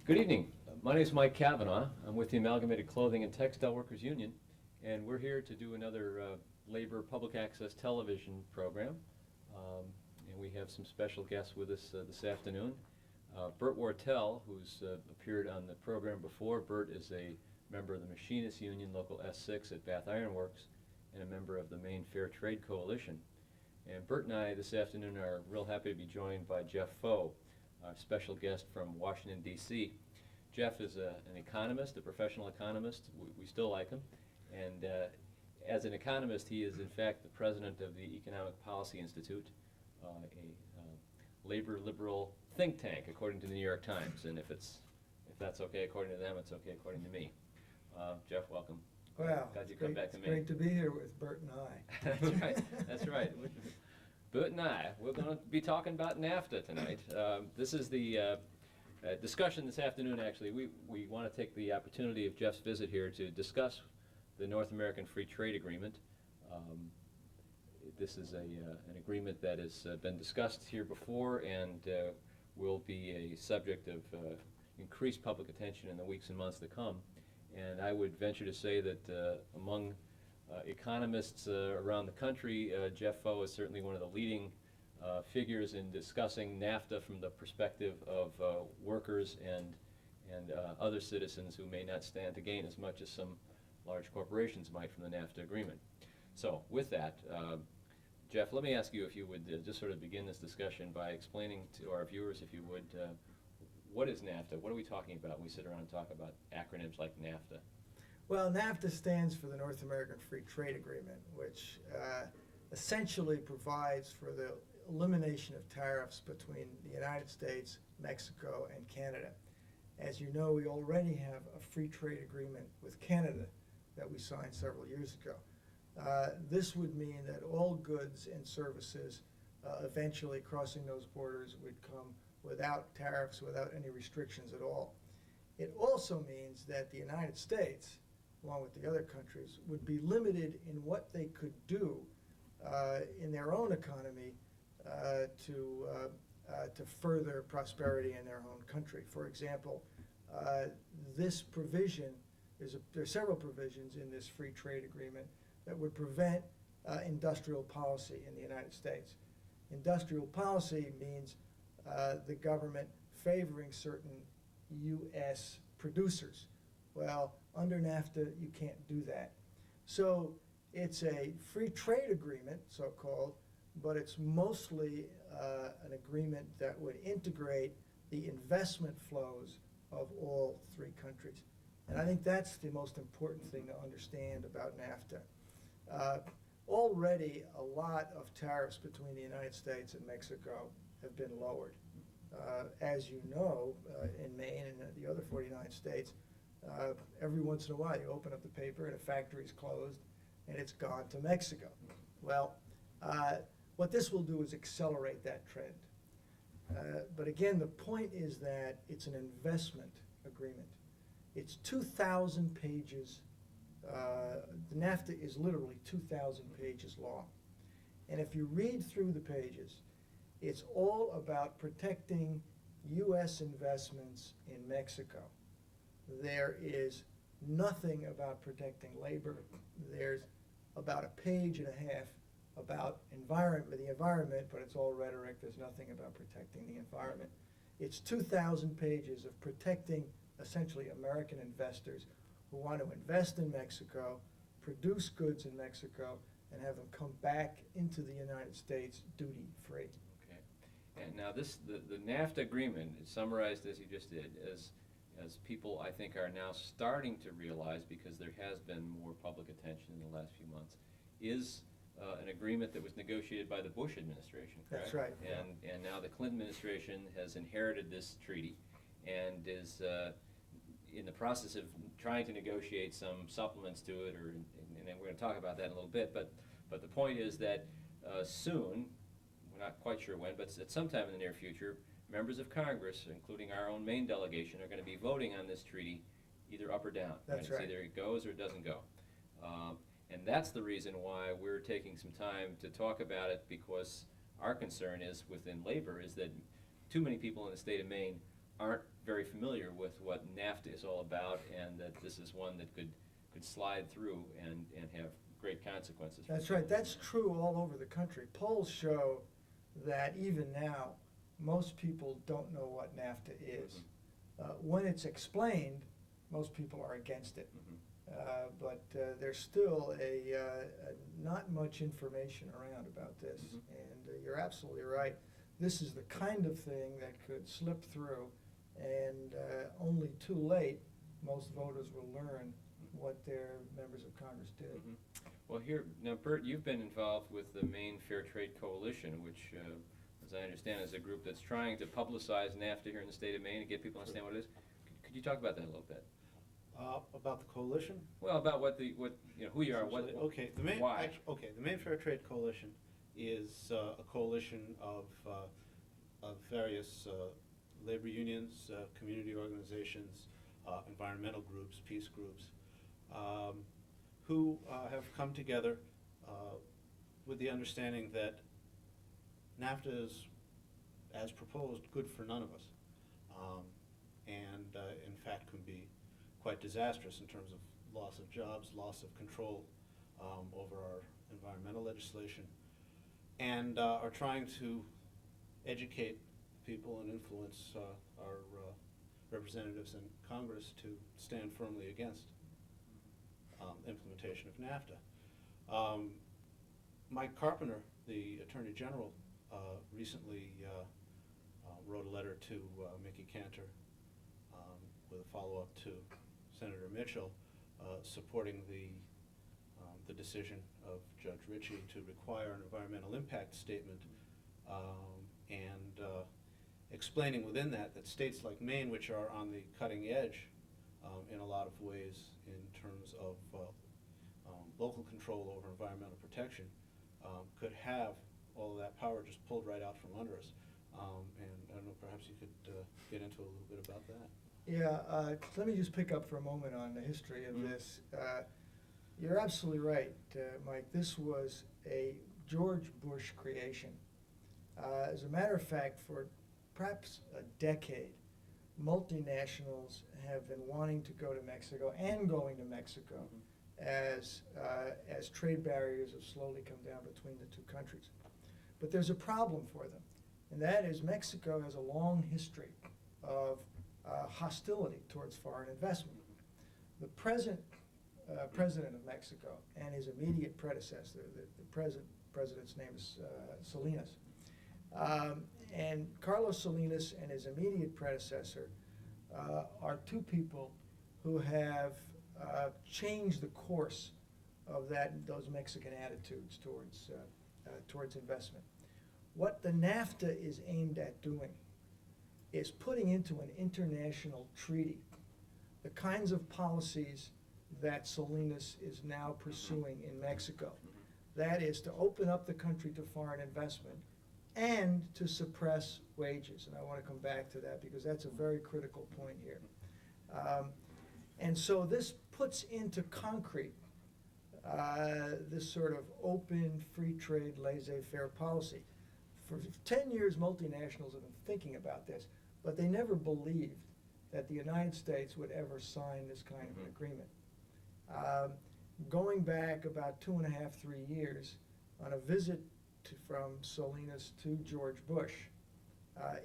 Good evening. My name is Mike Cavanaugh. I'm with the Amalgamated Clothing and Textile Workers Union, and we're here to do another labor public access television program. And we have some special guests with us this afternoon. Burt Wartell, who's appeared on the program before. Burt is a member of the Machinists Union, Local S6 at Bath Iron Works, and a member of the Maine Fair Trade Coalition. And Burt and I this afternoon are real happy to be joined by Jeff Faux, our special guest from Washington, D.C. Jeff is an economist, a professional economist. We still like him. And as an economist, he is in fact the president of the Economic Policy Institute, a labor liberal think tank, according to the New York Times. And if that's okay according to them, it's okay according to me. Jeff, welcome. Wow, glad you come back to me. It's great to be here with Burt and I. That's right. That's right. Burt and I, we're going to be talking about NAFTA tonight. This is the discussion this afternoon, actually. We want to take the opportunity of Jeff's visit here to discuss the North American Free Trade Agreement. This is an agreement that has been discussed here before and will be a subject of increased public attention in the weeks and months to come. And I would venture to say that among economists around the country, Jeff Faux is certainly one of the leading figures in discussing NAFTA from the perspective of workers and other citizens who may not stand to gain as much as some large corporations might from the NAFTA agreement. So with that, Jeff, let me ask you if you would just sort of begin this discussion by explaining to our viewers, if you would, what is NAFTA? What are we talking about when we sit around and talk about acronyms like NAFTA? Well, NAFTA stands for the North American Free Trade Agreement, which essentially provides for the elimination of tariffs between the United States, Mexico, and Canada. As you know, we already have a free trade agreement with Canada that we signed several years ago. This would mean that all goods and services eventually crossing those borders would come without tariffs, without any restrictions at all. It also means that the United States, along with the other countries, would be limited in what they could do in their own economy to further prosperity in their own country. For example, this provision, there are several provisions in this free trade agreement that would prevent industrial policy in the United States. Industrial policy means the government favoring certain U.S. producers. Well, under NAFTA, you can't do that. So it's a free trade agreement, so-called, but it's mostly an agreement that would integrate the investment flows of all three countries. And I think that's the most important thing to understand about NAFTA. Already, a lot of tariffs between the United States and Mexico have been lowered. As you know, in Maine and the other 49 states, every once in a while you open up the paper and a factory is closed and it's gone to Mexico. Well, what this will do is accelerate that trend. But again, the point is that it's an investment agreement. It's 2,000 pages. The NAFTA is literally 2,000 pages long. And if you read through the pages, it's all about protecting U.S. investments in Mexico. There is nothing about protecting labor. There's about a page and a half about the environment, but it's all rhetoric. There's nothing about protecting the environment. It's 2,000 pages of protecting essentially American investors who want to invest in Mexico, produce goods in Mexico, and have them come back into the United States duty-free. Okay. And now the NAFTA agreement is summarized as you just did, as people I think are now starting to realize, because there has been more public attention in the last few months, is an agreement that was negotiated by the Bush administration, correct? That's right. And now the Clinton administration has inherited this treaty and is in the process of trying to negotiate some supplements to it, and we're going to talk about that in a little bit, but the point is that soon, we're not quite sure when, but at some time in the near future, members of Congress, including our own Maine delegation, are going to be voting on this treaty either up or down. That's right. It's either it goes or it doesn't go. And that's the reason why we're taking some time to talk about it, because our concern is within labor is that too many people in the state of Maine aren't very familiar with what NAFTA is all about, and that this is one that could slide through and have great consequences. That's right. That's true all over the country. Polls show that even now, most people don't know what NAFTA is. When it's explained, most people are against it. But there's still not much information around about this. And you're absolutely right. This is the kind of thing that could slip through, and only too late, most voters will learn what their members of Congress did. Well, here, now, Burt, you've been involved with the Maine Fair Trade Coalition, which, as I understand, is a group that's trying to publicize NAFTA here in the state of Maine and get people to understand what it is. Could you talk about that a little bit? About the coalition? Well, about who you are, Okay, the Maine, why? the Maine Fair Trade Coalition is a coalition of various labor unions, community organizations, environmental groups, peace groups, who have come together with the understanding that NAFTA is, as proposed, good for none of us, and in fact can be quite disastrous in terms of loss of jobs, loss of control over our environmental legislation, and are trying to educate people and influence our representatives in Congress to stand firmly against implementation of NAFTA. Mike Carpenter, the Attorney General, recently wrote a letter to Mickey Cantor with a follow-up to Senator Mitchell, supporting the decision of Judge Ritchie to require an environmental impact statement, and explaining within that states like Maine, which are on the cutting edge in a lot of ways in terms of local control over environmental protection, could have all of that power just pulled right out from under us. And I don't know, perhaps you could get into a little bit about that. Yeah, let me just pick up for a moment on the history of this. You're absolutely right, Mike. This was a George Bush creation. As a matter of fact, for perhaps a decade, multinationals have been wanting to go to Mexico and going to Mexico as trade barriers have slowly come down between the two countries. But there's a problem for them, and that is Mexico has a long history of hostility towards foreign investment. The present president of Mexico and his immediate predecessor, the president's name is Salinas, and Carlos Salinas and his immediate predecessor are two people who have changed the course of those Mexican attitudes towards investment. What the NAFTA is aimed at doing is putting into an international treaty the kinds of policies that Salinas is now pursuing in Mexico. That is to open up the country to foreign investment and to suppress wages. And I want to come back to that because that's a very critical point here. And so this puts into concrete this sort of open, free trade, laissez-faire policy. For 10 years, multinationals have been thinking about this, but they never believed that the United States would ever sign this kind of an agreement. Going back about 2.5, 3 years, on a visit from Salinas to George Bush,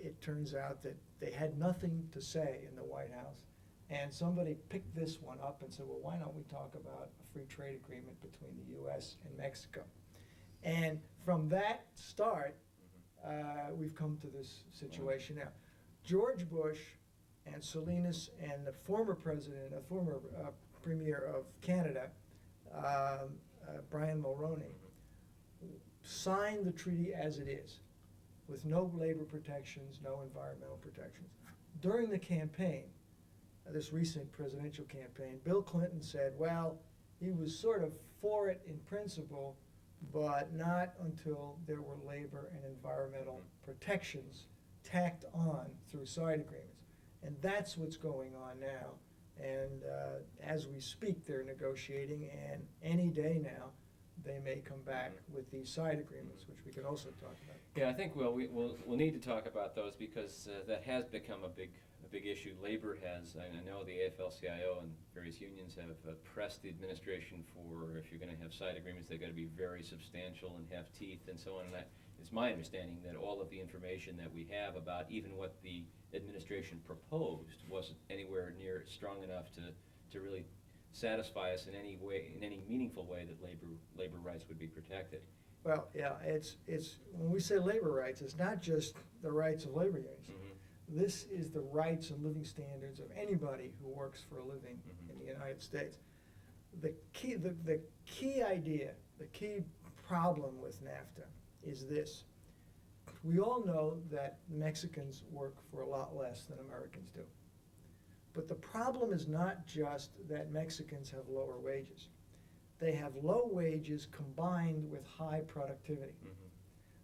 it turns out that they had nothing to say in the White House, and somebody picked this one up and said, well, why don't we talk about a free trade agreement between the U.S. and Mexico? And from that start, we've come to this situation now. George Bush and Salinas and the former Premier of Canada, Brian Mulroney, signed the treaty as it is, with no labor protections, no environmental protections. During the campaign, this recent presidential campaign, Bill Clinton said, well, he was sort of for it in principle, but not until there were labor and environmental protections tacked on through side agreements. And that's what's going on now. And as we speak, they're negotiating, and any day now, they may come back with these side agreements, which we can also talk about. Yeah, I think we'll need to talk about those because that has become a big big issue labor has. I know the AFL-CIO and various unions have pressed the administration for, if you're going to have side agreements, they've got to be very substantial and have teeth and so on. And it's my understanding that all of the information that we have about even what the administration proposed wasn't anywhere near strong enough to really satisfy us in any way, in any meaningful way, that labor rights would be protected. Well, yeah, it's when we say labor rights, it's not just the rights of labor unions. Mm-hmm. This is the rights and living standards of anybody who works for a living Mm-hmm. in the United States. The key idea, the key problem with NAFTA is this. We all know that Mexicans work for a lot less than Americans do. But the problem is not just that Mexicans have lower wages. They have low wages combined with high productivity. Mm-hmm.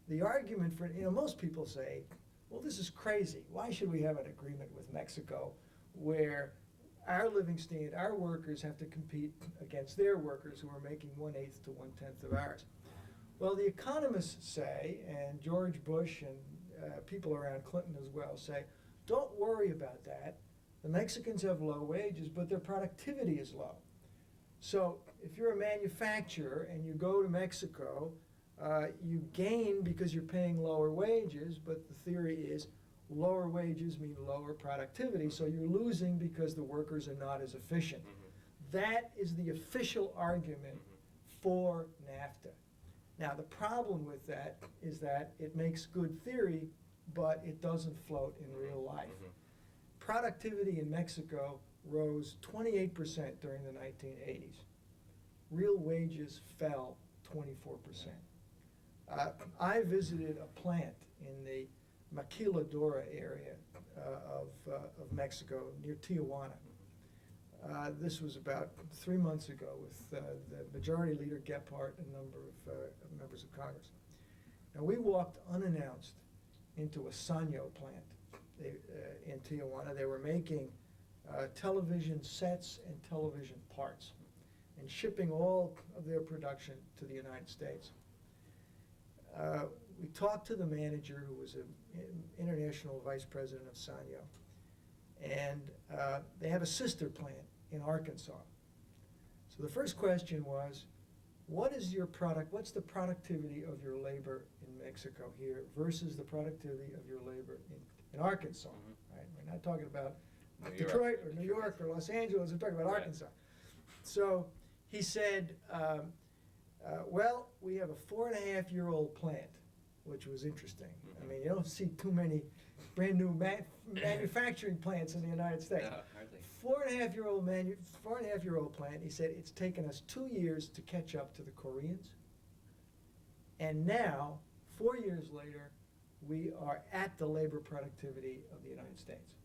The argument for, most people say, well, this is crazy. Why should we have an agreement with Mexico where our living standard, our workers have to compete against their workers who are making 1/8 to 1/10 of ours? Well, the economists say, and George Bush and people around Clinton as well say, don't worry about that. The Mexicans have low wages, but their productivity is low. So if you're a manufacturer and you go to Mexico, you gain because you're paying lower wages, but the theory is lower wages mean lower productivity, so you're losing because the workers are not as efficient. Mm-hmm. That is the official argument for NAFTA. Now, the problem with that is that it makes good theory, but it doesn't float in real life. Mm-hmm. Productivity in Mexico rose 28% during the 1980s. Real wages fell 24%. I visited a plant in the Maquiladora area of Mexico near Tijuana. This was about 3 months ago with the Majority Leader Gephardt and a number of members of Congress. Now, we walked unannounced into a Sanyo plant in Tijuana. They were making television sets and television parts and shipping all of their production to the United States. We talked to the manager, who was an international vice president of Sanyo, and they have a sister plant in Arkansas. So the first question was, what's the productivity of your labor in Mexico here versus the productivity of your labor in Arkansas? Mm-hmm. Right? We're not talking about New Detroit York. or New York or Los Angeles, we're talking about Right. Arkansas. So he said, well, we have a 4.5-year-old plant, which was interesting. Mm-hmm. I mean, you don't see too many brand new manufacturing plants in the United States. No, hardly. 4.5-year-old plant. He said it's taken us 2 years to catch up to the Koreans, and now 4 years later, we are at the labor productivity of the United States.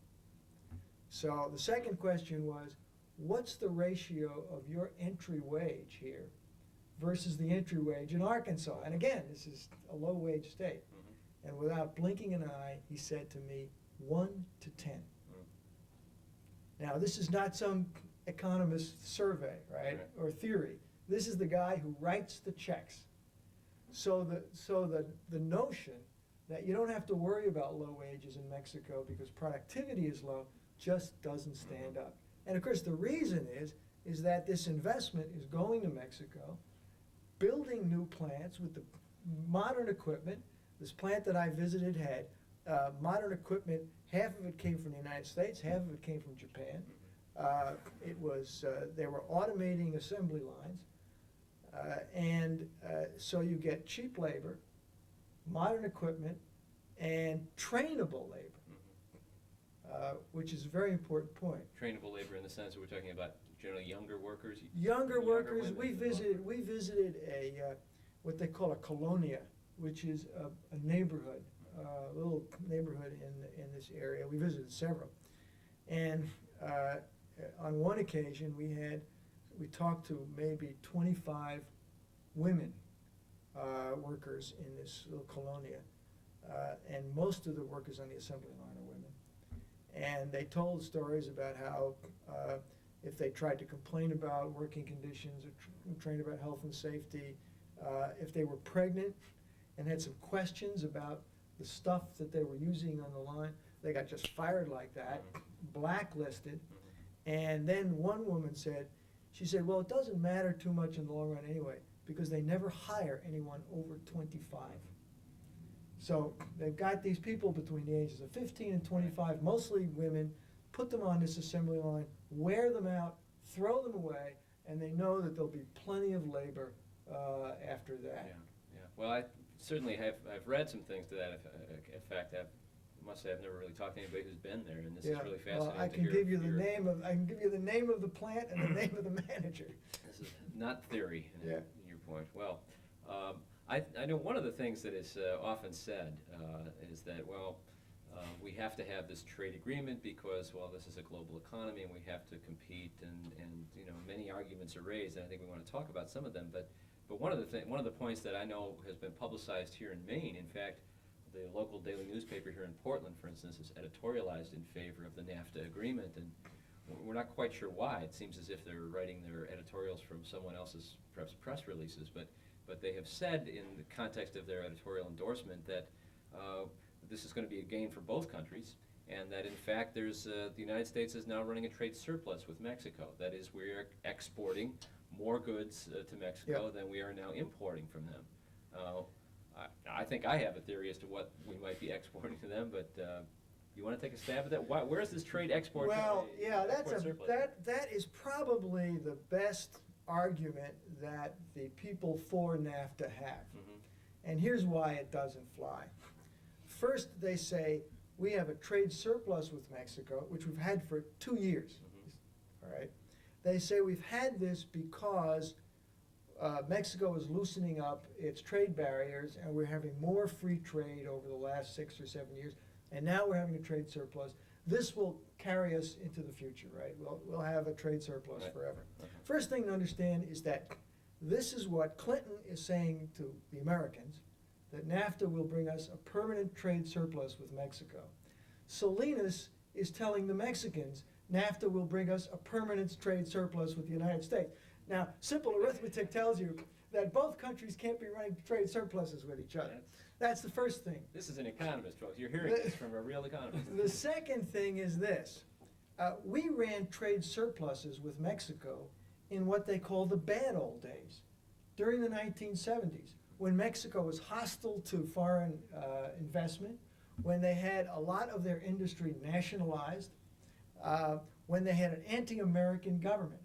So the second question was, what's the ratio of your entry wage here versus the entry wage in Arkansas? And again, this is a low-wage state. Mm-hmm. And without blinking an eye, he said to me, 1 to 10. Now, this is not some economist survey, right, or theory. This is the guy who writes the checks. So the notion that you don't have to worry about low wages in Mexico because productivity is low just doesn't stand up. And of course, the reason is that this investment is going to Mexico, building new plants with the modern equipment. This plant that I visited had modern equipment. Half of it came from the United States, half of it came from Japan. They were automating assembly lines, and so you get cheap labor, modern equipment, and trainable labor. Which is a very important point. Trainable labor in the sense that we're talking about generally younger workers? Younger workers, we women, visited a what they call a colonia, which is a neighborhood, a little neighborhood in this area. We visited several. And on one occasion, we talked to maybe 25 women workers in this little colonia. And most of the workers on the assembly line are women. And they told stories about how if they tried to complain about working conditions or complained about health and safety, if they were pregnant and had some questions about the stuff that they were using on the line, they got just fired like that blacklisted. And then one woman said, she said, well, it doesn't matter too much in the long run anyway, because they never hire anyone over 25. So they've got these people between the ages of 15 and 25, mostly women, put them on this assembly line, wear them out, throw them away, and they know that there'll be plenty of labor after that. Yeah. Well, I certainly I've read some things to that effect. I must say I've never really talked to anybody who's been there, and this is really fascinating. Well, I can give you the name of the plant and the name of the manager. This is not theory, in Yeah. your point. Well, I know one of the things that is often said is that, well, we have to have this trade agreement because, well, this is a global economy and we have to compete, and you know, many arguments are raised, and I think we want to talk about some of them. But one of the points that I know has been publicized here in Maine, in fact, the local daily newspaper here in Portland, for instance, is editorialized in favor of the NAFTA agreement, and we're not quite sure why. It seems as if they're writing their editorials from someone else's, perhaps, press releases, but they have said in the context of their editorial endorsement that this is going to be a gain for both countries, and that in fact the United States is now running a trade surplus with Mexico. That is, we are exporting more goods to Mexico than we are now importing from them. I think I have a theory as to what we might be exporting to them, but you want to take a stab at that? Where is this trade export? Well, yeah, surplus? that is probably the best argument that the people for NAFTA have. And here's why it doesn't fly. First, they say we have a trade surplus with Mexico, which we've had for 2 years. All right. They say we've had this because Mexico is loosening up its trade barriers, and we're having more free trade over the last 6 or 7 years, and now we're having a trade surplus. This will carry us into the future, right? We'll have a trade surplus forever. First thing to understand is that this is what Clinton is saying to the Americans, that NAFTA will bring us a permanent trade surplus with Mexico. Salinas is telling the Mexicans NAFTA will bring us a permanent trade surplus with the United States. Now, simple arithmetic tells you that both countries can't be running trade surpluses with each other. That's the first thing. This is an economist, folks. You're hearing this from a real economist. The second thing is this. We ran trade surpluses with Mexico in what they call the bad old days, during the 1970s, when Mexico was hostile to foreign investment, when they had a lot of their industry nationalized, when they had an anti-American government.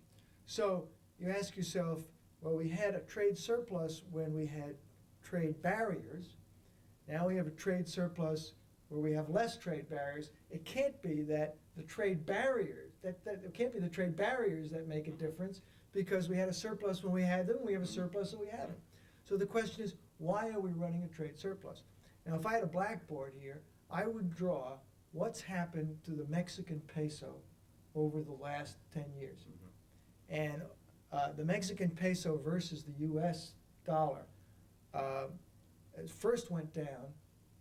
So you ask yourself, well, we had a trade surplus when we had trade barriers. Now we have a trade surplus where we have less trade barriers. It can't be that the trade barriers, it can't be the trade barriers that make a difference, because we had a surplus when we had them, we have a surplus when we haven't. So the question is, why are we running a trade surplus? Now, if I had a blackboard here, I would draw what's happened to the Mexican peso over the last 10 years. And the Mexican peso versus the US dollar it first went down,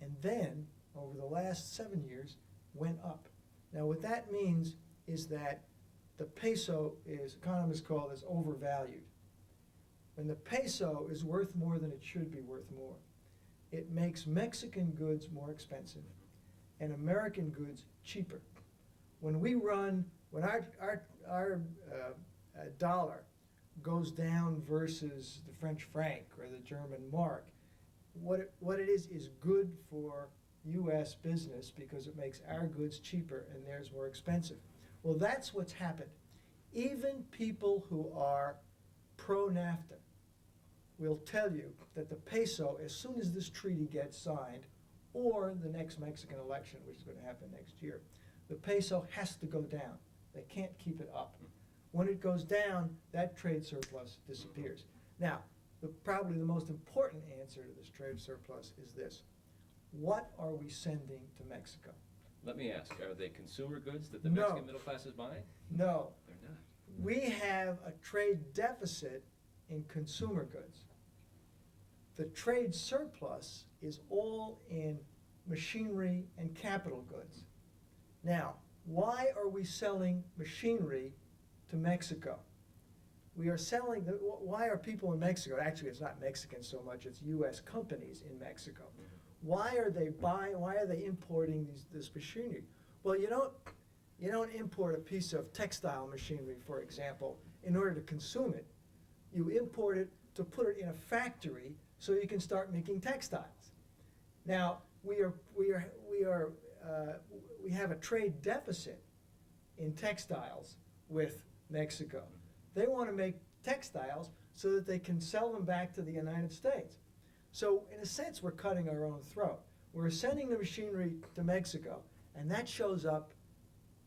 and then over the last 7 years went up. Now what that means is that the peso is, economists call this, overvalued. When the peso is worth more than it should be worth more, it makes Mexican goods more expensive and American goods cheaper. When our dollar goes down versus the French franc or the German mark, what it is good for U.S. business, because it makes our goods cheaper and theirs more expensive. Well, that's what's happened. Even people who are pro-NAFTA will tell you that the peso, as soon as this treaty gets signed, or the next Mexican election, which is going to happen next year, the peso has to go down. They can't keep it up. When it goes down, that trade surplus disappears. Now, probably the most important answer to this trade surplus is this. What are we sending to Mexico? Let me ask, are they consumer goods that the No. Mexican middle class is buying? No. They're not. We have a trade deficit in consumer goods. The trade surplus is all in machinery and capital goods. Now, why are we selling machinery to Mexico? We are selling, why are people in Mexico, actually it's not Mexicans so much, it's U.S. companies in Mexico. Why are they importing this machinery? Well, you know, You don't import a piece of textile machinery, for example, in order to consume it. You import it to put it in a factory so you can start making textiles. Now, we have a trade deficit in textiles with Mexico. They want to make textiles so that they can sell them back to the United States. So in a sense, we're cutting our own throat. We're sending the machinery to Mexico, and that shows up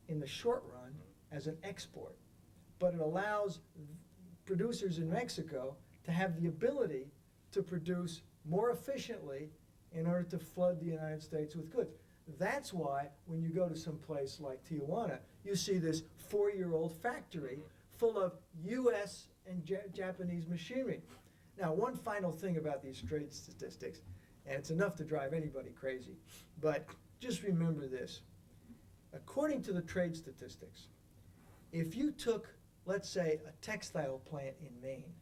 in the short run as an export. But it allows producers in Mexico to have the ability to produce more efficiently in order to flood the United States with goods. That's why when you go to some place like Tijuana, you see this 4-year-old factory full of U.S. and Japanese machinery. Now, one final thing about these trade statistics, and it's enough to drive anybody crazy, but just remember this. According to the trade statistics, if you took, let's say, a textile plant in Maine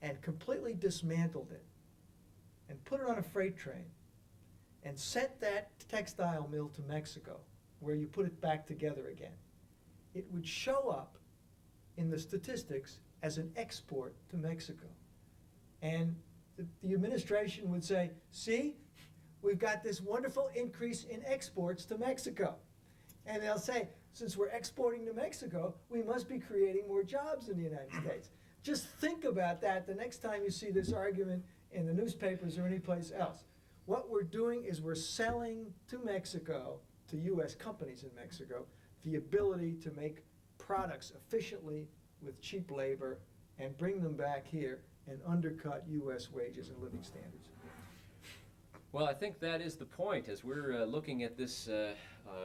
and completely dismantled it and put it on a freight train and sent that textile mill to Mexico, where you put it back together again, it would show up in the statistics as an export to Mexico. And the administration would say, see, we've got this wonderful increase in exports to Mexico. And they'll say, since we're exporting to Mexico, we must be creating more jobs in the United States. Just think about that the next time you see this argument in the newspapers or anyplace else. What we're doing is we're selling to Mexico, to U.S. companies in Mexico, the ability to make products efficiently with cheap labor and bring them back here and undercut U.S. wages and living standards. Well, I think that is the point. As we're looking at this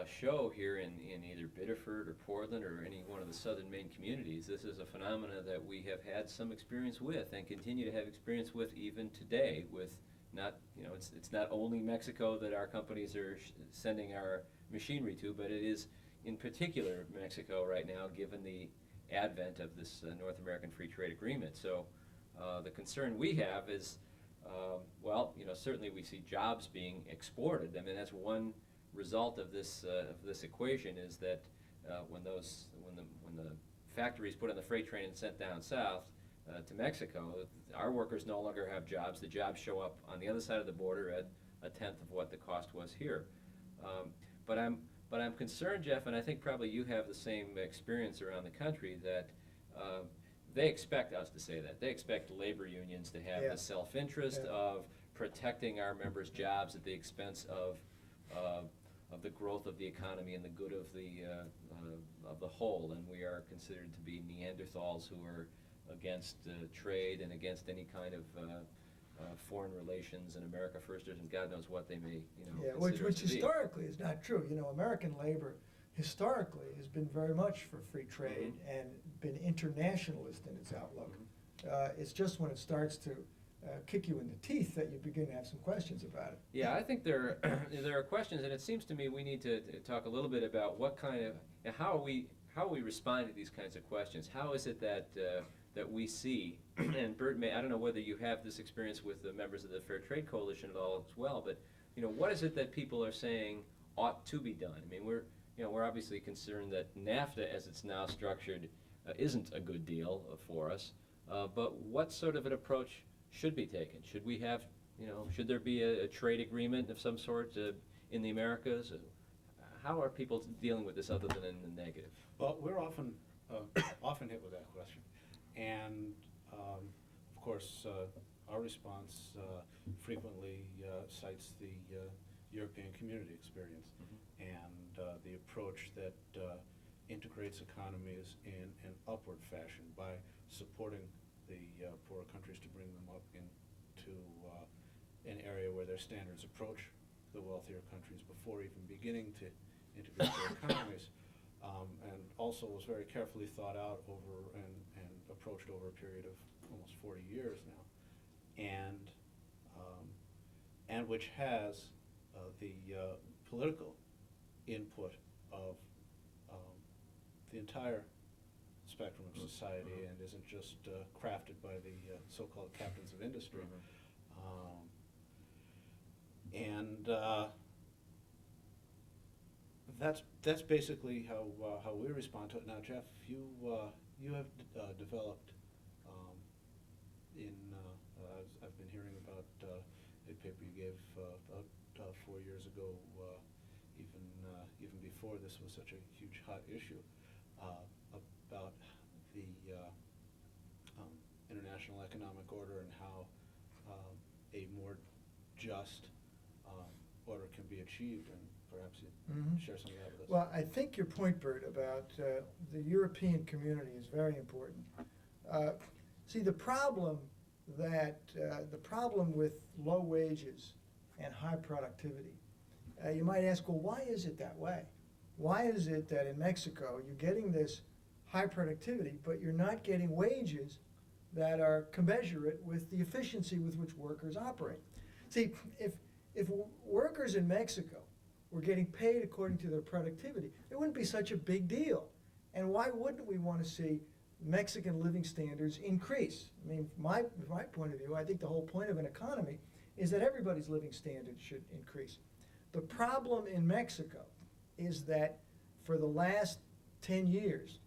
show here in either Biddeford or Portland or any one of the southern Maine communities, this is a phenomena that we have had some experience with and continue to have experience with even today. With not, it's not only Mexico that our companies are sending our machinery to, but it is in particular Mexico right now, given the advent of this North American Free Trade Agreement. So the concern we have is, certainly we see jobs being exported. I mean, that's one result of this equation, is that when the factories put on the freight train and sent down south to Mexico, our workers no longer have jobs. The jobs show up on the other side of the border at a tenth of what the cost was here. But I'm concerned, Jeff, and I think probably you have the same experience around the country, that they expect us to say that. They expect labor unions to have the self-interest of protecting our members' jobs at the expense of the growth of the economy and the good of the whole. And we are considered to be Neanderthals who are against trade and against any kind of foreign relations and America firsters and God knows what they may, which consider us to be. historically is not true. American labor historically has been very much for free trade and been internationalist in its outlook. It's just when it starts to kick you in the teeth that you begin to have some questions about it. Yeah, I think there are questions, and it seems to me we need to talk a little bit about what kind of how we respond to these kinds of questions. How is it that we see, and Burt, I don't know whether you have this experience with the members of the Fair Trade Coalition at all as well, but what is it that people are saying ought to be done? I mean, we're obviously concerned that NAFTA, as it's now structured, isn't a good deal for us. But what sort of an approach should be taken? Should we have, should there be a trade agreement of some sort in the Americas? How are people dealing with this other than in the negative? Well, we're often hit with that question. And, of course, our response frequently cites the European community experience and the approach that integrates economies in an upward fashion by supporting the poorer countries to bring them up into an area where their standards approach the wealthier countries before even beginning to integrate their economies. And also was very carefully thought out over and approached over a period of almost 40 years now, and which has the political input of the entire spectrum of society and isn't just crafted by the so-called captains of industry. That's basically how we respond to it. Now, Jeff, you have developed I've been hearing about a paper you gave about 4 years ago, even before this was such a huge hot issue, about the international economic order and how a more just order can be achieved, and perhaps you share some of that with us. Well, I think your point, Burt, about the European community is very important. See, the problem with low wages and high productivity, you might ask, well, why is it that way? Why is it that in Mexico you're getting this high productivity, but you're not getting wages that are commensurate with the efficiency with which workers operate? See, if workers in Mexico were getting paid according to their productivity, it wouldn't be such a big deal. And why wouldn't we want to see Mexican living standards increase? I mean, from my point of view, I think the whole point of an economy is that everybody's living standards should increase. The problem in Mexico is that for the last 10 years,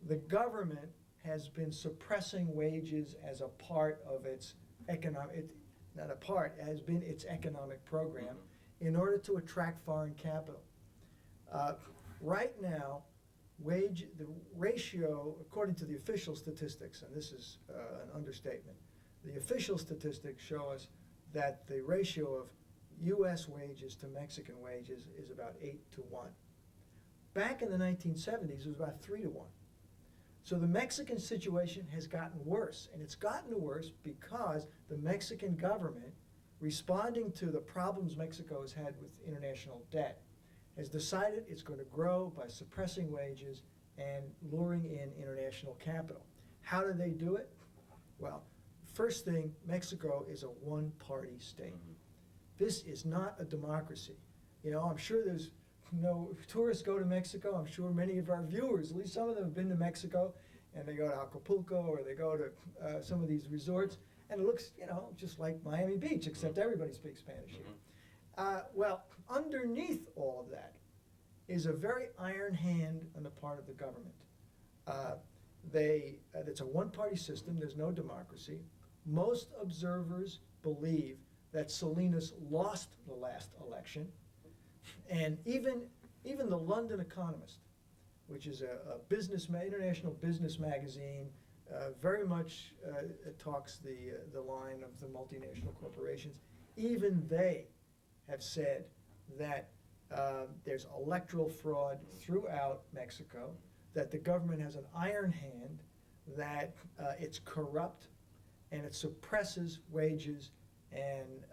the government has been suppressing wages as a part of its economic, not a part, has been its economic program in order to attract foreign capital. Right now, the ratio, according to the official statistics, and this is an understatement, the official statistics show us that the ratio of U.S. wages to Mexican wages is about 8-1. Back in the 1970s, it was about 3-1. So the Mexican situation has gotten worse, and it's gotten worse because the Mexican government, responding to the problems Mexico has had with international debt, has decided it's going to grow by suppressing wages and luring in international capital. How do they do it? Well, first thing, Mexico is a one-party state. This is not a democracy. You know, I'm sure there's tourists go to Mexico. I'm sure many of our viewers, at least some of them, have been to Mexico, and they go to Acapulco or they go to some of these resorts, and it looks, just like Miami Beach, except everybody speaks Spanish here. Well, underneath all of that is a very iron hand on the part of the government. It's a one-party system. There's no democracy. Most observers believe that Salinas lost the last election, and even the London Economist, which is a international business magazine, very much talks the line of the multinational corporations. Even they have said that there's electoral fraud throughout Mexico, that the government has an iron hand, that it's corrupt, and it suppresses wages and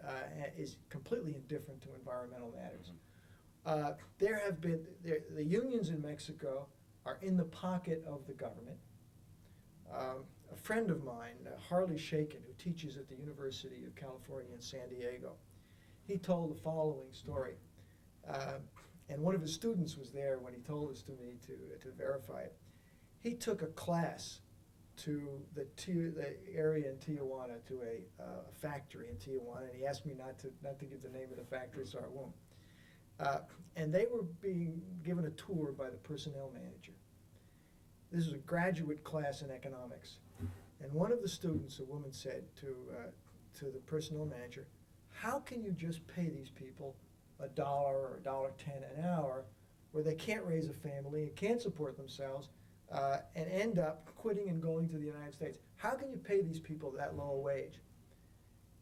is completely indifferent to environmental matters. The unions in Mexico are in the pocket of the government. A friend of mine, Harley Shaken, who teaches at the University of California in San Diego, he told the following story. And one of his students was there when he told this to me to verify it. He took a class to the area in Tijuana, to a factory in Tijuana, and he asked me not to give the name of the factory, so I won't. And they were being given a tour by the personnel manager. This was a graduate class in economics. And one of the students, a woman, said to the personnel manager, how can you just pay these people $1 or $1.10 an hour where they can't raise a family and can't support themselves and end up quitting and going to the United States? How can you pay these people that low a wage?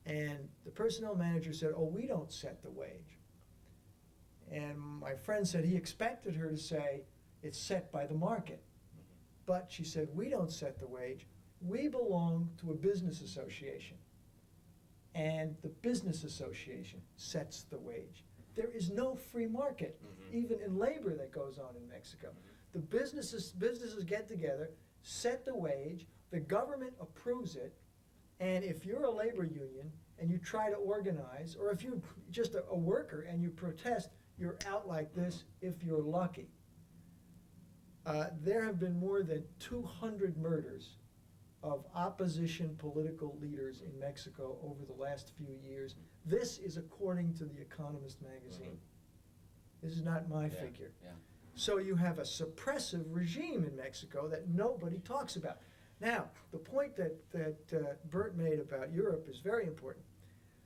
And the personnel manager said, oh, we don't set the wage. And my friend said he expected her to say it's set by the market. But she said, we don't set the wage. We belong to a business association. And the business association sets the wage. There is no free market, even in labor, that goes on in Mexico. The businesses get together, set the wage, the government approves it, and if you're a labor union and you try to organize, or if you're just a worker and you protest, you're out like this if you're lucky. There have been more than 200 murders of opposition political leaders in Mexico over the last few years. This is according to The Economist magazine. This is not my Yeah, figure. yeah. So you have a suppressive regime in Mexico that nobody talks about. Now, the point that Burt made about Europe is very important.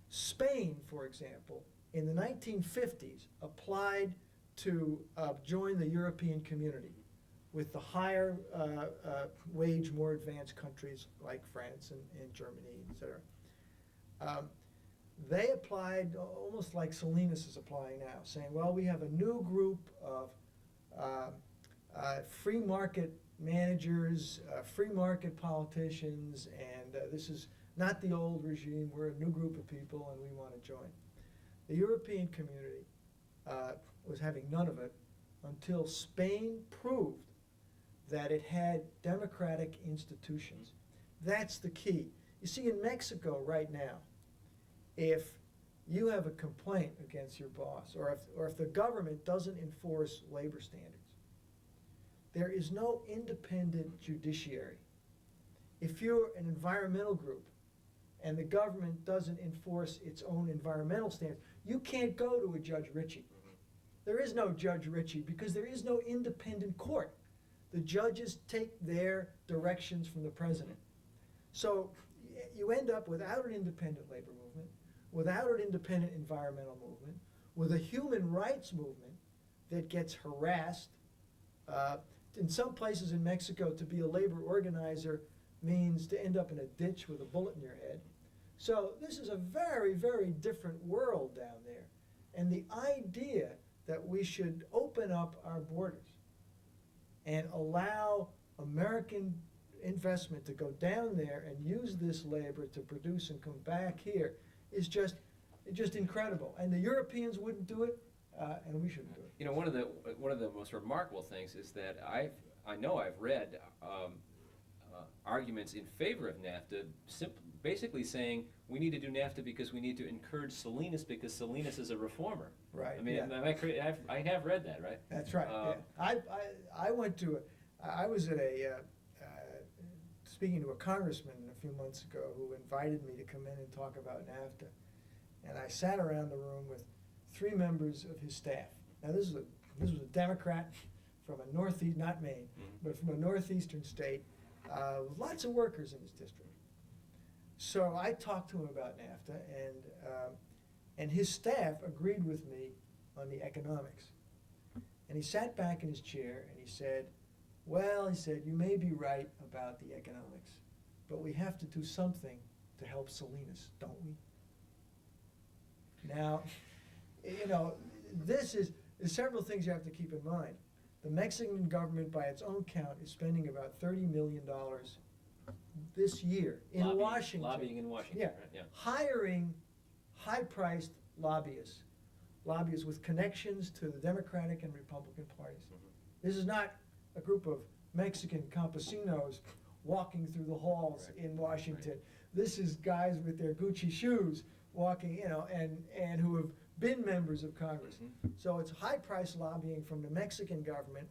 Spain, for example, in the 1950s applied to join the European community with the higher wage, more advanced countries like France and Germany, etc. They applied almost like Salinas is applying now, saying, well, we have a new group of free market managers, free market politicians, and this is not the old regime. We're a new group of people, and we want to join. The European community was having none of it until Spain proved that it had democratic institutions. That's the key. You see, in Mexico right now, if you have a complaint against your boss, or if the government doesn't enforce labor standards, there is no independent judiciary. If you're an environmental group and the government doesn't enforce its own environmental standards, you can't go to a Judge Ritchie. There is no Judge Ritchie because there is no independent court. The judges take their directions from the president. So you end up without an independent labor movement, without an independent environmental movement, with a human rights movement that gets harassed. In some places in Mexico, to be a labor organizer means to end up in a ditch with a bullet in your head. So this is a very, very different world down there. And the idea that we should open up our borders and allow American investment to go down there and use this labor to produce and come back here is just incredible. And the Europeans wouldn't do it, and we shouldn't do it. You know, one of the most remarkable things is that I know I've read arguments in favor of NAFTA, basically saying we need to do NAFTA because we need to encourage Salinas because Salinas is a reformer. Right. I mean, yeah. I have read that, right? That's right. Yeah. I was at speaking to a congressman a few months ago who invited me to come in and talk about NAFTA, and I sat around the room with 3 members of his staff. Now this was a Democrat from a northeast, not Maine, but from a northeastern state, with lots of workers in his district. So I talked to him about NAFTA, and his staff agreed with me on the economics. And he sat back in his chair and he said, well, he said, you may be right about the economics, but we have to do something to help Salinas, don't we? Now, you know, there's several things you have to keep in mind. The Mexican government, by its own count, is spending about $30 million this year in Washington. Lobbying in Washington, yeah, right? Yeah. Hiring high-priced lobbyists with connections to the Democratic and Republican parties. This is not a group of Mexican campesinos walking through the halls in Washington. Right. This is guys with their Gucci shoes walking, you know, and who have been members of Congress. So it's high-priced lobbying from the Mexican government,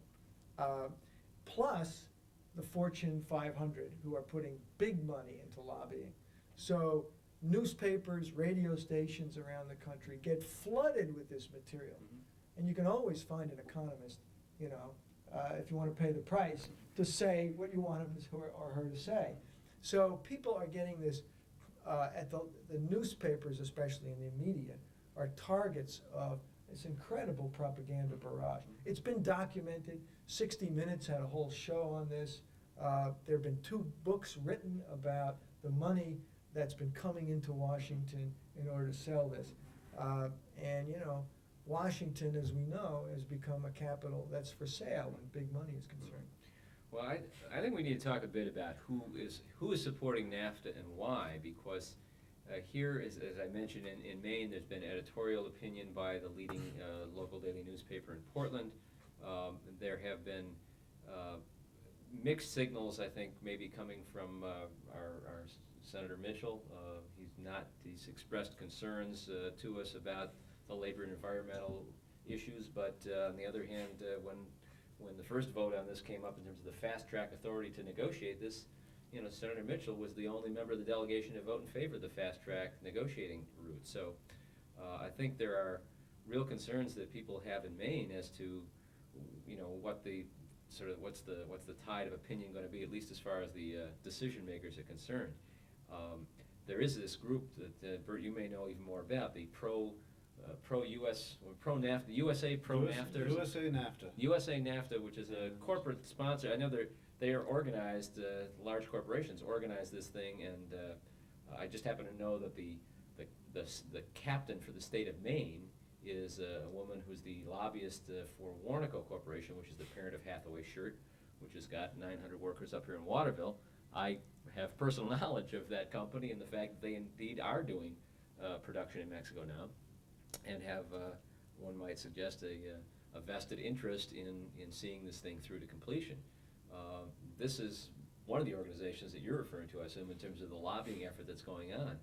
plus the Fortune 500 who are putting big money into lobbying. So newspapers, radio stations around the country get flooded with this material. And you can always find an economist, you know, if you want to pay the price, to say what you want him or her to say. So people are getting this, at the newspapers, especially in the media, are targets of this incredible propaganda barrage. It's been documented. 60 Minutes had a whole show on this. There have been 2 books written about the money that's been coming into Washington in order to sell this. And, you know, Washington, as we know, has become a capital that's for sale when big money is concerned. Well, I think we need to talk a bit about who is supporting NAFTA and why, because here, as I mentioned, in Maine, there's been editorial opinion by the leading local daily newspaper in Portland. There have been mixed signals, I think, maybe coming from our Senator Mitchell. He's expressed concerns to us about the labor and environmental issues, but on the other hand, when the first vote on this came up in terms of the fast-track authority to negotiate this, you know, Senator Mitchell was the only member of the delegation to vote in favor of the fast-track negotiating route. So I think there are real concerns that people have in Maine as to, what the what's the tide of opinion going to be, at least as far as the decision makers are concerned. There is this group that Burt, you may know even more about, the pro-US, or pro-NAFTA, USA pro-NAFTA. USA NAFTA, which is a corporate sponsor. I know they are organized, large corporations organize this thing, and I just happen to know that the captain for the state of Maine is a woman who's the lobbyist for Warnaco Corporation, which is the parent of Hathaway Shirt, which has got 900 workers up here in Waterville. I have personal knowledge of that company and the fact that they indeed are doing production in Mexico now, and have, one might suggest, a vested interest in seeing this thing through to completion. This is one of the organizations that you're referring to, I assume, in terms of the lobbying effort that's going on.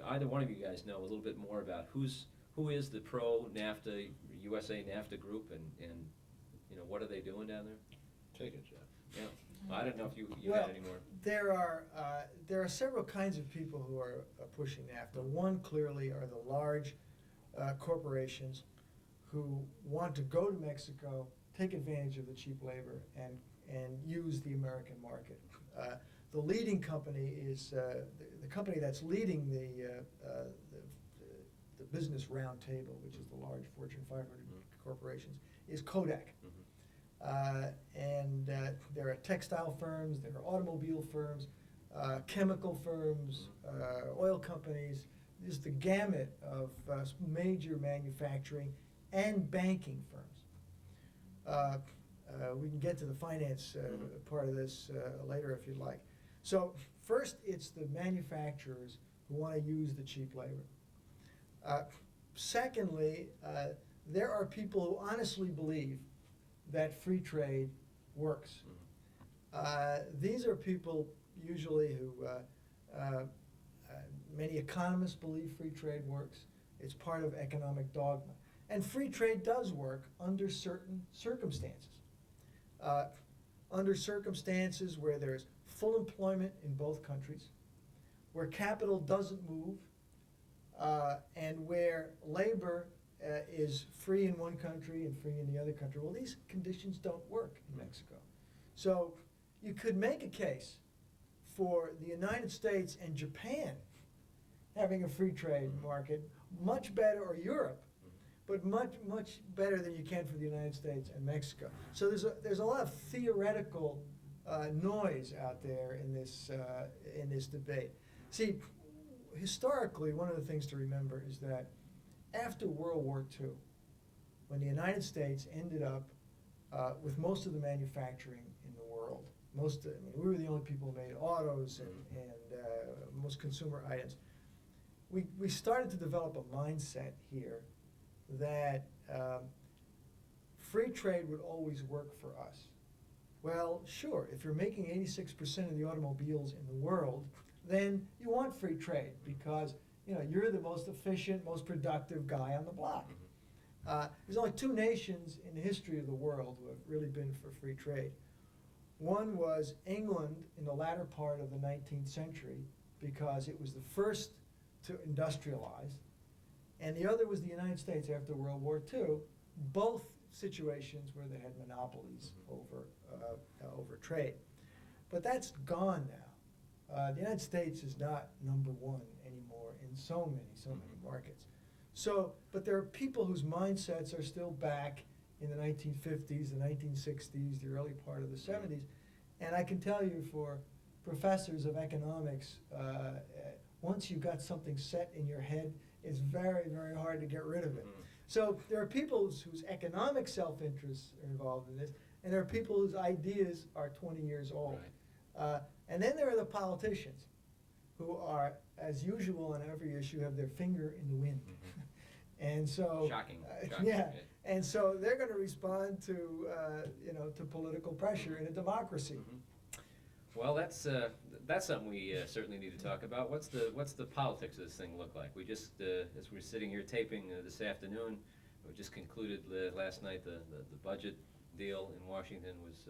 Either one of you guys know a little bit more about who is the pro-NAFTA, USA NAFTA group, and what are they doing down there? Take it, Jeff. Yeah, I don't know if you Well, had any more. there are several kinds of people who are pushing NAFTA. One clearly are the large corporations who want to go to Mexico, take advantage of the cheap labor, and use the American market. The leading company is the company that's leading the business roundtable, which is the large Fortune 500 corporations, is Kodak. And there are textile firms, there are automobile firms, chemical firms, oil companies. There's the gamut of major manufacturing and banking firms. We can get to the finance part of this later if you'd like. So first, it's the manufacturers who want to use the cheap labor. Secondly, there are people who honestly believe that free trade works. These are people usually who, many economists believe free trade works. It's part of economic dogma. And free trade does work under certain circumstances. Under circumstances where there's full employment in both countries, where capital doesn't move, and where labor is free in one country and free in the other country. Well, these conditions don't work in Mexico. So you could make a case for the United States and Japan having a free trade market, much better, or Europe, but much better than you can for the United States and Mexico. So there's a lot of theoretical noise out there in this debate. See, historically, one of the things to remember is that after World War II, when the United States ended up with most of the manufacturing in the world, we were the only people who made autos and most consumer items. We started to develop a mindset here that free trade would always work for us. Well, sure, if you're making 86% of the automobiles in the world, then you want free trade because you're the most efficient, most productive guy on the block. There's only two nations in the history of the world who have really been for free trade. One was England in the latter part of the 19th century because it was the first to industrialize, and the other was the United States after World War II, both situations where they had monopolies over trade. But that's gone now. The United States is not number one anymore in so many markets. But there are people whose mindsets are still back in the 1950s, the 1960s, the early part of the 70s. And I can tell you for professors of economics, once you've got something set in your head, it's very, very hard to get rid of it. So there are people whose economic self-interests are involved in this, and there are people whose ideas are 20 years old. Right. And then there are the politicians who are, as usual on every issue, have their finger in the wind. And so, Shocking. Yeah, and so they're going to respond to, to political pressure in a democracy. Well, that's something we certainly need to talk about. What's the politics of this thing look like? We just, as we're sitting here taping this afternoon, we just concluded last night the budget deal in Washington was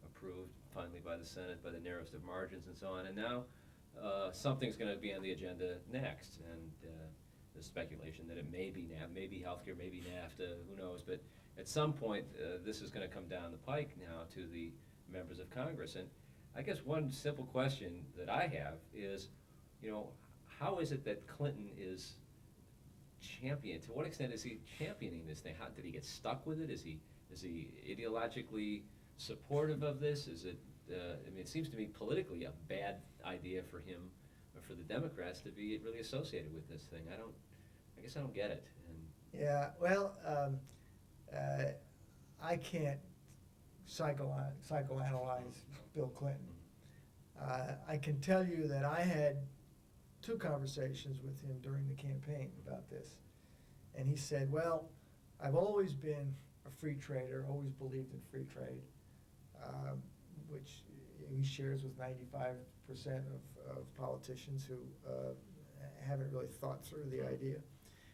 approved finally by the Senate by the narrowest of margins and so on. And now something's going to be on the agenda next, and the speculation that it may be maybe healthcare, maybe NAFTA, who knows? But at some point, this is going to come down the pike now to the members of Congress. And I guess one simple question that I have is, how is it that Clinton is championing? To what extent is he championing this thing? How did he get stuck with it? Is he ideologically supportive of this? Is it? It seems to me politically a bad idea for him, or for the Democrats, to be really associated with this thing. I guess I don't get it. And Yeah, well, I can't psychoanalyze Bill Clinton. I can tell you that I had 2 conversations with him during the campaign about this. And he said, well, I've always been a free trader, always believed in free trade, which he shares with 95% of politicians who haven't really thought through the idea.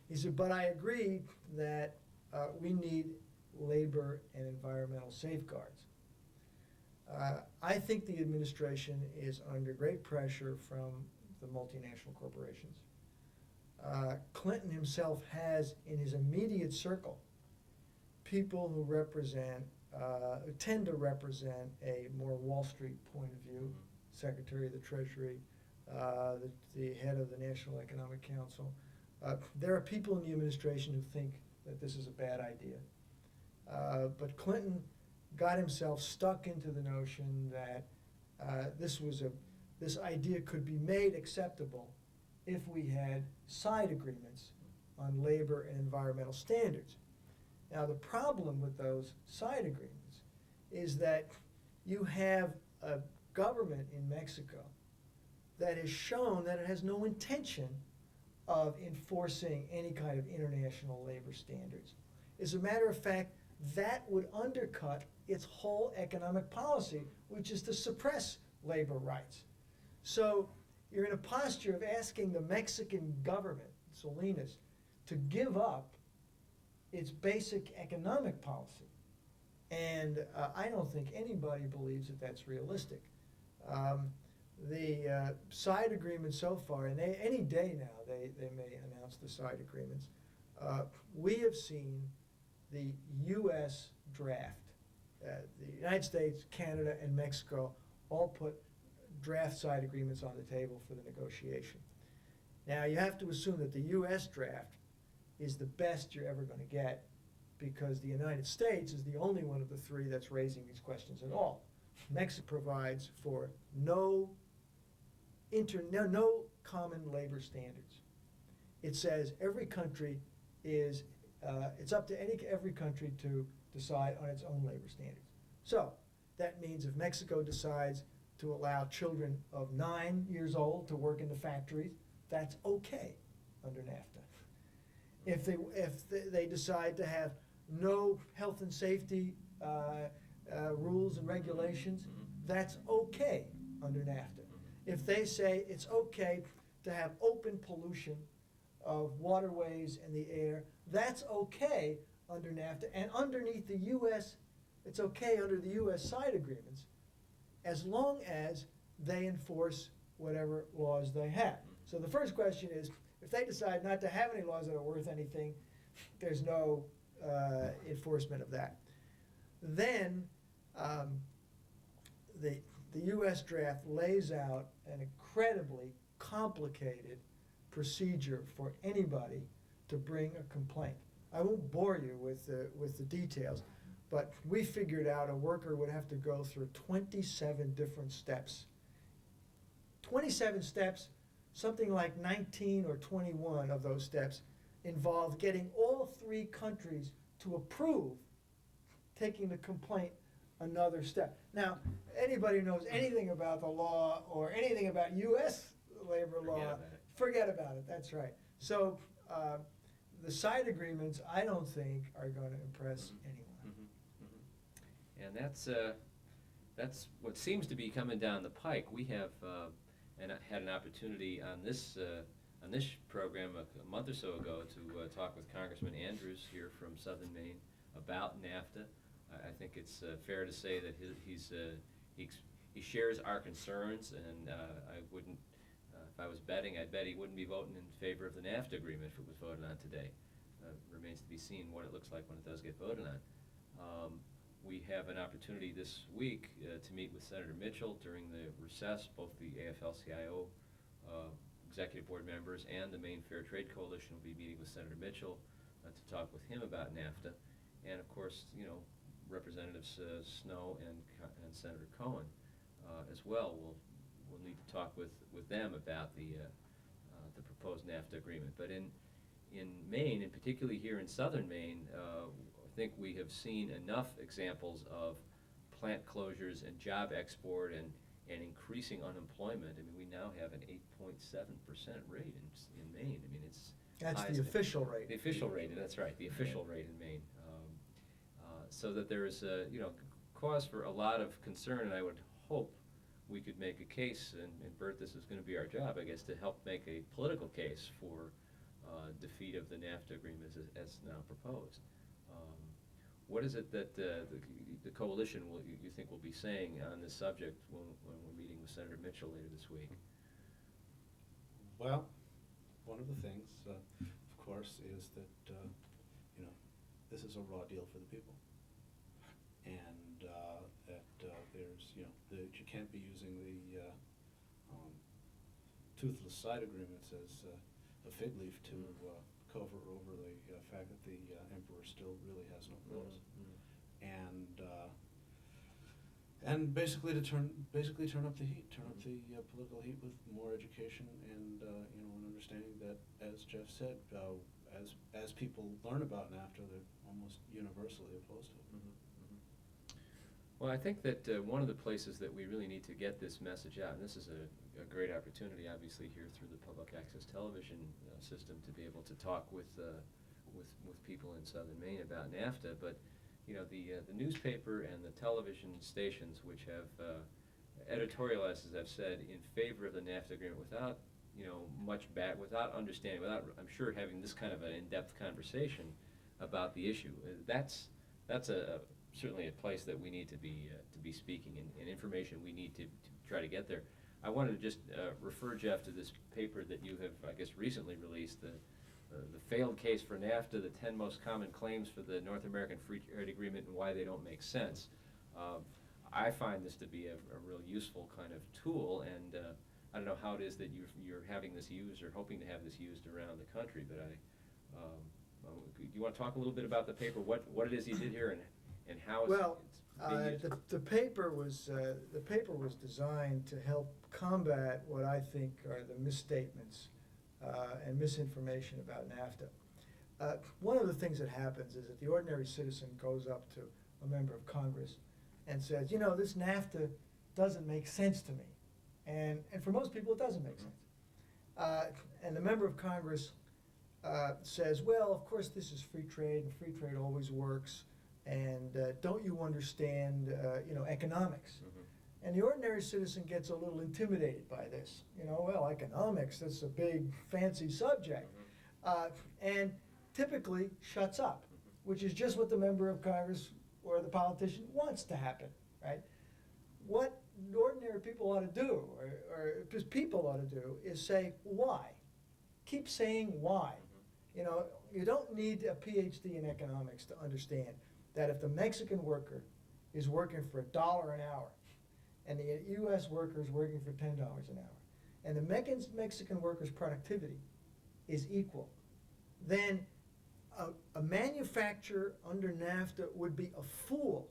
He said, but I agree that we need labor and environmental safeguards. I think the administration is under great pressure from the multinational corporations. Clinton himself has in his immediate circle people who tend to represent a more Wall Street point of view. Secretary of the Treasury, the head of the National Economic Council. There are people in the administration who think that this is a bad idea. But Clinton got himself stuck into the notion that this idea could be made acceptable if we had side agreements on labor and environmental standards. Now, the problem with those side agreements is that you have a government in Mexico that has shown that it has no intention of enforcing any kind of international labor standards. As a matter of fact, that would undercut its whole economic policy, which is to suppress labor rights. So you're in a posture of asking the Mexican government, Salinas, to give up its basic economic policy. And I don't think anybody believes that that's realistic. The side agreements so far, and any day now they may announce the side agreements, we have seen the U.S. draft. The United States, Canada, and Mexico all put draft side agreements on the table for the negotiation. Now, you have to assume that the U.S. draft is the best you're ever going to get, because the United States is the only one of the 3 that's raising these questions at all. Mexico provides for no common labor standards. It says every country is, it's up to every country to decide on its own labor standards. So that means if Mexico decides to allow children of 9 years old to work in the factories, that's okay under NAFTA. If they decide to have no health and safety rules and regulations, that's okay under NAFTA. If they say it's okay to have open pollution of waterways and the air, that's okay under NAFTA. And underneath the U.S., it's okay under the U.S. side agreements, as long as they enforce whatever laws they have. So the first question is, if they decide not to have any laws that are worth anything, there's no enforcement of that. Then the U.S. draft lays out an incredibly complicated procedure for anybody to bring a complaint. I won't bore you with the details, but we figured out a worker would have to go through 27 different steps. 27 steps, something like 19 or 21 of those steps involve getting all 3 countries to approve taking the complaint another step. Now, anybody who knows anything about the law or anything about U.S. labor law, forget about it. That's right. So the side agreements, I don't think, are going to impress anyone. And that's what seems to be coming down the pike. We have and I had an opportunity on this program a month or so ago to talk with Congressman Andrews here from Southern Maine about NAFTA. I think it's fair to say that he shares our concerns, and I wouldn't If I was betting, I'd bet he wouldn't be voting in favor of the NAFTA agreement if it was voted on today. Remains to be seen what it looks like when it does get voted on. We have an opportunity this week to meet with Senator Mitchell during the recess. Both the AFL-CIO executive board members and the Maine Fair Trade Coalition will be meeting with Senator Mitchell to talk with him about NAFTA. And of course, Representatives Snow and Senator Cohen as well will need to talk with them about the proposed NAFTA agreement. But in Maine, and particularly here in southern Maine, I think we have seen enough examples of plant closures and job export and increasing unemployment. I mean, we now have an 8.7% rate in Maine. I mean, it's That's highest the in- official rate. The official rate, that's right, the official rate in Maine. So that there is cause for a lot of concern, and I would hope we could make a case, and Burt, this is going to be our job, I guess, to help make a political case for defeat of the NAFTA agreement as now proposed. What is it that the coalition you think will be saying on this subject when we're meeting with Senator Mitchell later this week? Well, one of the things, of course, is that this is a raw deal for the people, and that there's that you can't be using the toothless side agreements as a fig leaf to cover over the fact that the emperor still really has no clothes, and basically turn up the heat, turn up the political heat with more education and an understanding that, as Jeff said, as people learn about NAFTA, they're almost universally opposed to it. Well, I think that one of the places that we really need to get this message out, and this is a great opportunity, obviously, here through the public access television system to be able to talk with people in southern Maine about NAFTA, but the newspaper and the television stations which have editorialized, as I've said, in favor of the NAFTA agreement without without understanding, without, I'm sure, having this kind of an in-depth conversation about the issue. That's certainly a place that we need to be speaking, and information we need to try to get there. I wanted to just refer, Jeff, to this paper that you have, I guess, recently released, the failed case for NAFTA, the 10 most common claims for the North American Free Trade Agreement and why they don't make sense. I find this to be a real useful kind of tool, and I don't know how it is that you're having this used or hoping to have this used around the country, but do you want to talk a little bit about the paper, what it is you did here, and how it's being used? The paper was designed to help combat what I think are the misstatements and misinformation about NAFTA. One of the things that happens is that the ordinary citizen goes up to a member of Congress and says, this NAFTA doesn't make sense to me. And for most people, it doesn't make sense. And the member of Congress says, well, of course, this is free trade, and free trade always works. And don't you understand, economics? And the ordinary citizen gets a little intimidated by this. Well, economics, that's a big, fancy subject. And typically shuts up, which is just what the member of Congress or the politician wants to happen, right? What ordinary people ought to do, or just people ought to do, is say, why? Keep saying why. You don't need a PhD in economics to understand that if the Mexican worker is working for $1 an hour, and the U.S. worker is working for $10 an hour, and the Mexican worker's productivity is equal, then a manufacturer under NAFTA would be a fool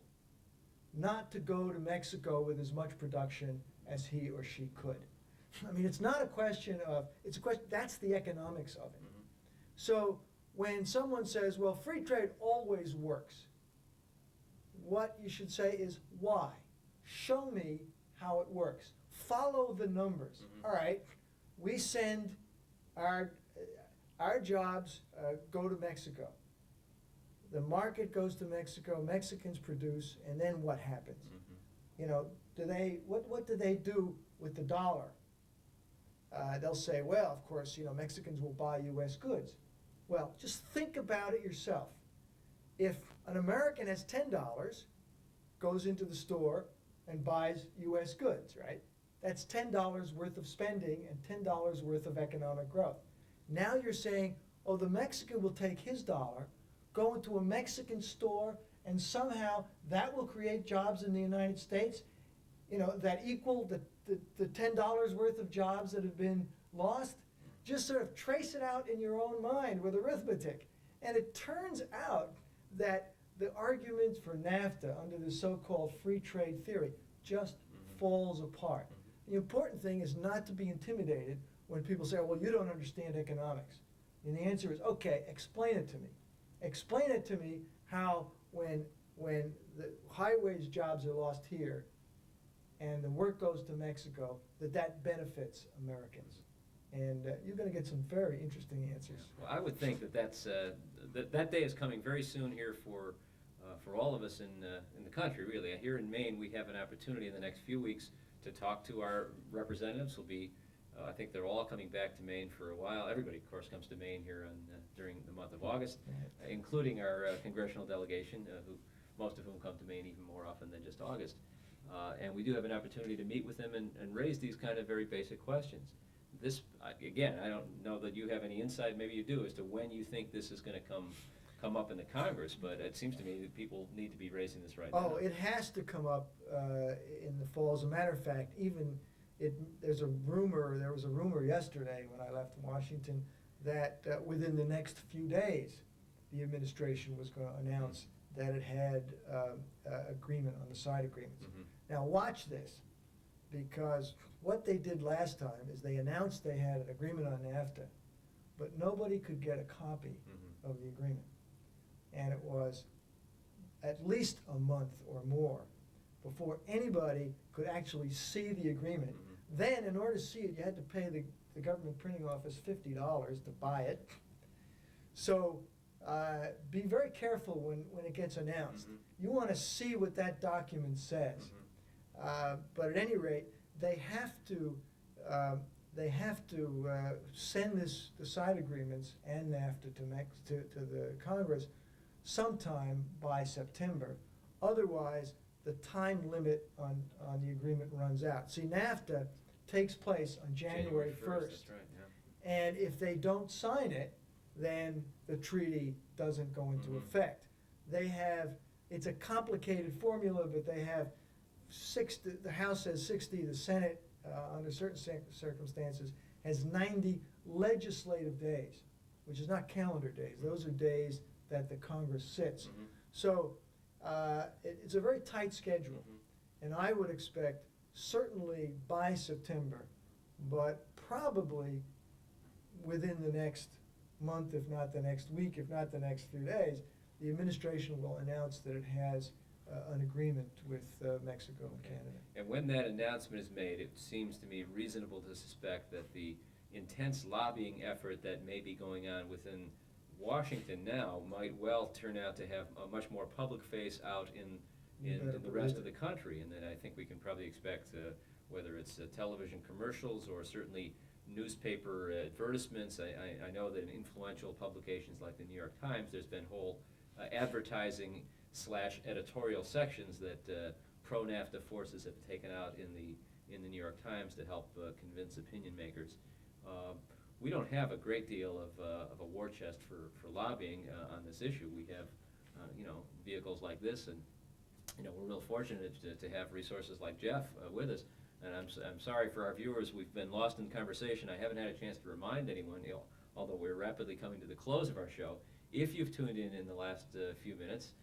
not to go to Mexico with as much production as he or she could. I mean, it's not a question of, it's a question, that's the economics of it. So when someone says, well, free trade always works, what you should say is, why? Show me how it works. Follow the numbers. All right, we send our jobs go to Mexico. The market goes to Mexico, Mexicans produce, and then what happens? What do they do with the dollar? They'll say, well, of course, Mexicans will buy U.S. goods. Well, just think about it yourself. If an American has $10, goes into the store and buys U.S. goods, right? That's $10 worth of spending and $10 worth of economic growth. Now you're saying, oh, the Mexican will take his dollar, go into a Mexican store, and somehow that will create jobs in the United States, that equal the $10 worth of jobs that have been lost. Just sort of trace it out in your own mind with arithmetic. And it turns out that the argument for NAFTA under the so-called free trade theory just falls apart. The important thing is not to be intimidated when people say, well, you don't understand economics. And the answer is, okay, explain it to me. Explain it to me how when the high-wage jobs are lost here and the work goes to Mexico, that benefits Americans. And you're going to get some very interesting answers. Well, I would think that day is coming very soon here for all of us in the country, really. Here in Maine, we have an opportunity in the next few weeks to talk to our representatives. Will be, I think they're all coming back to Maine for a while. Everybody, of course, comes to Maine here during the month of August, including our congressional delegation, most of whom come to Maine even more often than just August. And we do have an opportunity to meet with them and raise these kind of very basic questions. This, again, I don't know that you have any insight, maybe you do, as to when you think this is going to come up in the Congress, but it seems to me that people need to be raising this right now. Oh, it has to come up in the fall. As a matter of fact, there was a rumor yesterday when I left Washington that within the next few days, the administration was going to announce that it had agreement on the side agreements. Now watch this, because what they did last time is they announced they had an agreement on NAFTA, but nobody could get a copy of the agreement. And it was at least a month or more before anybody could actually see the agreement. Then, in order to see it, you had to pay the government printing office $50 to buy it. So be very careful when it gets announced. You want to see what that document says. But at any rate, they have to send the side agreements and NAFTA to the Congress sometime by September. Otherwise, the time limit on the agreement runs out. See, NAFTA takes place on January 1st. That's right, yeah. And if they don't sign it, then the treaty doesn't go into effect. It's a complicated formula, but they have 60, the House has 60, the Senate, under certain circumstances, has 90 legislative days, which is not calendar days. Those are days that the Congress sits. So it's a very tight schedule, and I would expect certainly by September, but probably within the next month, if not the next week, if not the next few days, the administration will announce that it has an agreement with Mexico and Canada. And when that announcement is made, it seems to me reasonable to suspect that the intense lobbying effort that may be going on within Washington now might well turn out to have a much more public face out in the rest of the country. And then I think we can probably expect, whether it's television commercials or certainly newspaper advertisements. I know that in influential publications like the New York Times, there's been whole advertising / editorial sections that pro-NAFTA forces have taken out in the New York Times to help convince opinion makers. We don't have a great deal of a war chest for lobbying on this issue. We have vehicles like this, and we're real fortunate to have resources like Jeff with us. And I'm sorry for our viewers, we've been lost in conversation. I haven't had a chance to remind anyone, although we're rapidly coming to the close of our show. If you've tuned in the last few minutes,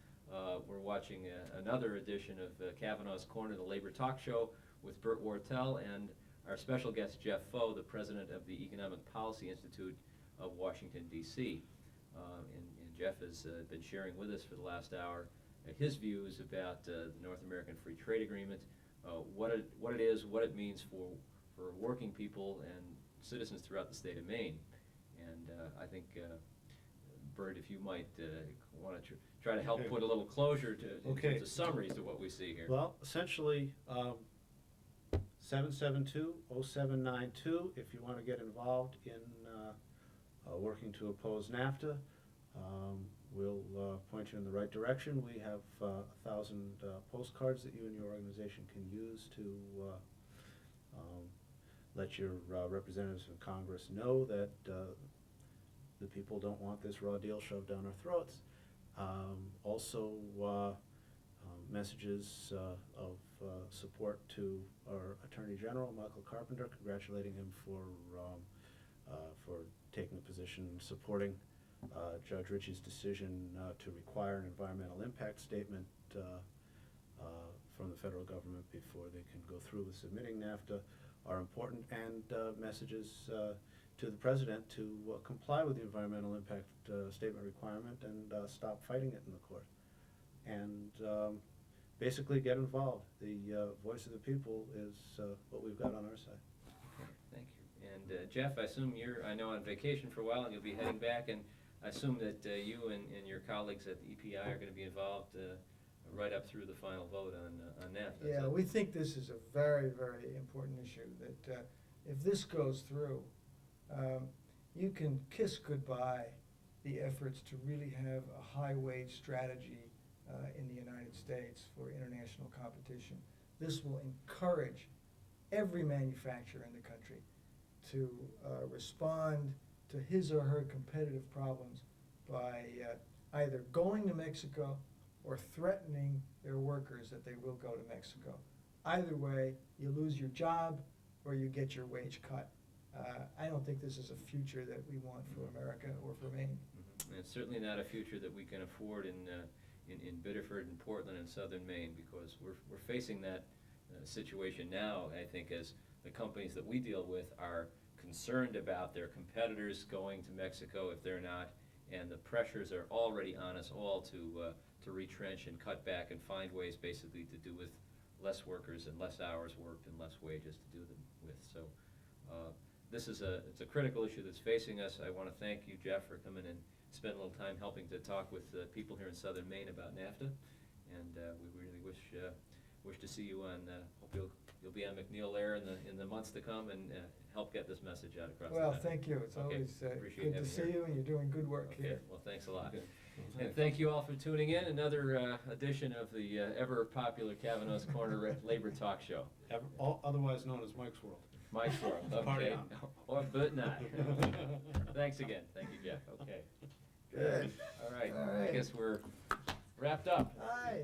we're watching another edition of Cavanaugh's Corner, the Labor Talk Show, with Burt Wartell and our special guest, Jeff Faux, the president of the Economic Policy Institute of Washington, D.C. And Jeff has been sharing with us for the last hour his views about the North American Free Trade Agreement, what it is, what it means for working people and citizens throughout the state of Maine. And I think, Burt, if you might want to try to help put a little closure to summaries to what we see here. Well, essentially, 772-0792 if you want to get involved in working to oppose NAFTA. We'll point you in the right direction. We have 1,000 postcards that you and your organization can use to Let your representatives in Congress know that the people don't want this raw deal shoved down our throats. Also, messages of support to our Attorney General, Michael Carpenter, congratulating him for taking a position supporting Judge Ritchie's decision to require an environmental impact statement from the federal government before they can go through with submitting NAFTA are important, and messages to the President to comply with the environmental impact statement requirement and stop fighting it in the court. And basically get involved. The voice of the people is what we've got on our side. Okay, thank you. And Jeff, I assume you're, I know, on vacation for a while, and you'll be heading back, and I assume that you and your colleagues at the EPI are going to be involved right up through the final vote on NAFTA. Yeah, we think this is a very, very important issue, that if this goes through, you can kiss goodbye the efforts to really have a high-wage strategy in the United States for international competition. This will encourage every manufacturer in the country to respond to his or her competitive problems by either going to Mexico or threatening their workers that they will go to Mexico. Either way, you lose your job or you get your wage cut. I don't think this is a future that we want for America or for Maine. And it's certainly not a future that we can afford in Biddeford and Portland and southern Maine, because we're facing that situation now, I think, as the companies that we deal with are concerned about their competitors going to Mexico if they're not, and the pressures are already on us all to retrench and cut back and find ways basically to do with less workers and less hours worked and less wages to do them with. So this is it's a critical issue that's facing us. I want to thank you, Jeff, for coming and spend a little time helping to talk with people here in southern Maine about NAFTA, and we really wish to see you on. Hope you'll be on McNeil Air in the months to come and help get this message out across the Well, country. thank you. It's Okay, always appreciate good to having see you. you, and you're doing good work Okay, here. well, thanks a lot. Okay. And thank you all for tuning in. Another edition of the ever popular Cavanaugh's Corner Labor Talk Show. Otherwise known as Mike's World. Mike's World, Party okay. on. Or but not. Thanks again. Thank you, Jeff. Okay. Good. All right. All I right. guess we're wrapped up. Hi.